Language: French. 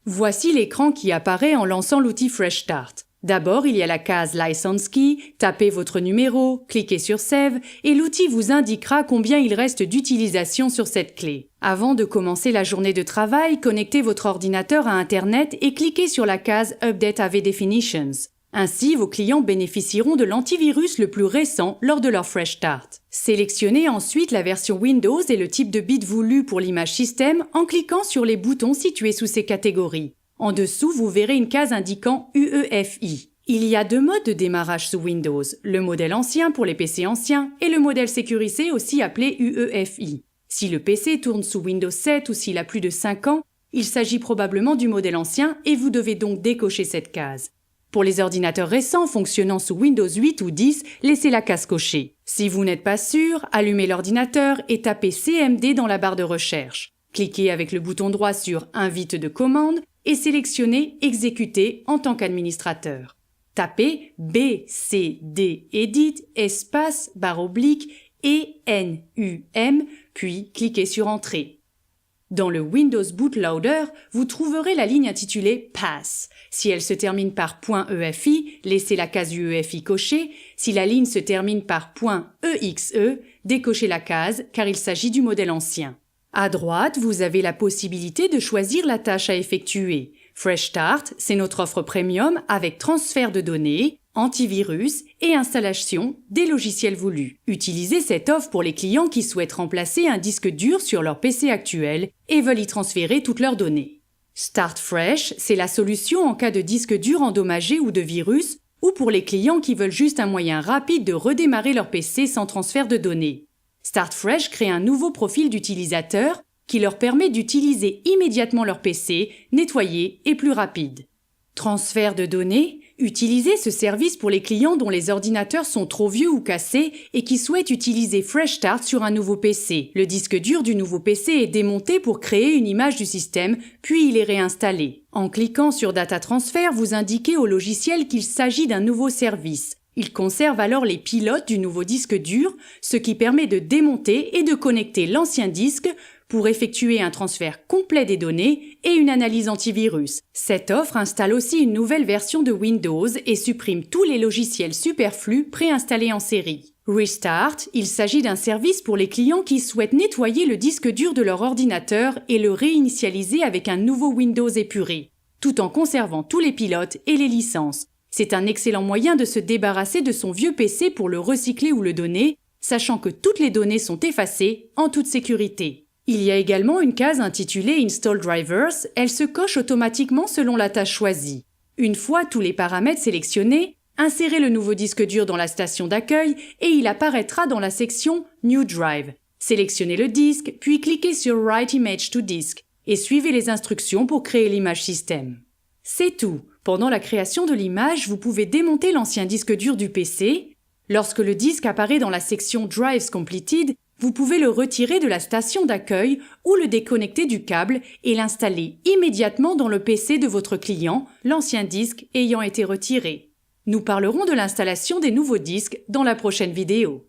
Voici l'écran qui apparaît en lançant l'outil Fresh Start. D'abord, il y a la case License Key, tapez votre numéro, cliquez sur Save et l'outil vous indiquera combien il reste d'utilisation sur cette clé. Avant de commencer la journée de travail, connectez votre ordinateur à Internet et cliquez sur la case Update AV Definitions. Ainsi, vos clients bénéficieront de l'antivirus le plus récent lors de leur Fresh Start. Sélectionnez ensuite la version Windows et le type de bit voulu pour l'image système en cliquant sur les boutons situés sous ces catégories. En dessous, vous verrez une case indiquant UEFI. Il y a 2 modes de démarrage sous Windows, le modèle ancien pour les PC anciens et le modèle sécurisé aussi appelé UEFI. Si le PC tourne sous Windows 7 ou s'il a plus de 5 ans, il s'agit probablement du modèle ancien et vous devez donc décocher cette case. Pour les ordinateurs récents fonctionnant sous Windows 8 ou 10, laissez la case cochée. Si vous n'êtes pas sûr, allumez l'ordinateur et tapez CMD dans la barre de recherche. Cliquez avec le bouton droit sur Invite de commande et sélectionnez Exécuter en tant qu'administrateur. Tapez BCD Edit espace barre oblique ENUM puis cliquez sur Entrée. Dans le Windows Bootloader, vous trouverez la ligne intitulée Pass. Si elle se termine par .EFI, laissez la case UEFI cochée. Si la ligne se termine par .EXE, décochez la case car il s'agit du modèle ancien. À droite, vous avez la possibilité de choisir la tâche à effectuer. Fresh Start, c'est notre offre premium avec transfert de données, antivirus et installation des logiciels voulus. Utilisez cette offre pour les clients qui souhaitent remplacer un disque dur sur leur PC actuel et veulent y transférer toutes leurs données. Start Fresh, c'est la solution en cas de disque dur endommagé ou de virus ou pour les clients qui veulent juste un moyen rapide de redémarrer leur PC sans transfert de données. Start Fresh crée un nouveau profil d'utilisateur qui leur permet d'utiliser immédiatement leur PC, nettoyé et plus rapide. Transfert de données, utilisez ce service pour les clients dont les ordinateurs sont trop vieux ou cassés et qui souhaitent utiliser Fresh Start sur un nouveau PC. Le disque dur du nouveau PC est démonté pour créer une image du système, puis il est réinstallé. En cliquant sur Data Transfer, vous indiquez au logiciel qu'il s'agit d'un nouveau service. Il conserve alors les pilotes du nouveau disque dur, ce qui permet de démonter et de connecter l'ancien disque pour effectuer un transfert complet des données et une analyse antivirus. Cette offre installe aussi une nouvelle version de Windows et supprime tous les logiciels superflus préinstallés en série. Restart, il s'agit d'un service pour les clients qui souhaitent nettoyer le disque dur de leur ordinateur et le réinitialiser avec un nouveau Windows épuré, tout en conservant tous les pilotes et les licences. C'est un excellent moyen de se débarrasser de son vieux PC pour le recycler ou le donner, sachant que toutes les données sont effacées en toute sécurité. Il y a également une case intitulée Install Drivers, elle se coche automatiquement selon la tâche choisie. Une fois tous les paramètres sélectionnés, insérez le nouveau disque dur dans la station d'accueil et il apparaîtra dans la section New Drive. Sélectionnez le disque, puis cliquez sur Write Image to Disk et suivez les instructions pour créer l'image système. C'est tout. Pendant la création de l'image, vous pouvez démonter l'ancien disque dur du PC. Lorsque le disque apparaît dans la section Drives Completed, vous pouvez le retirer de la station d'accueil ou le déconnecter du câble et l'installer immédiatement dans le PC de votre client, l'ancien disque ayant été retiré. Nous parlerons de l'installation des nouveaux disques dans la prochaine vidéo.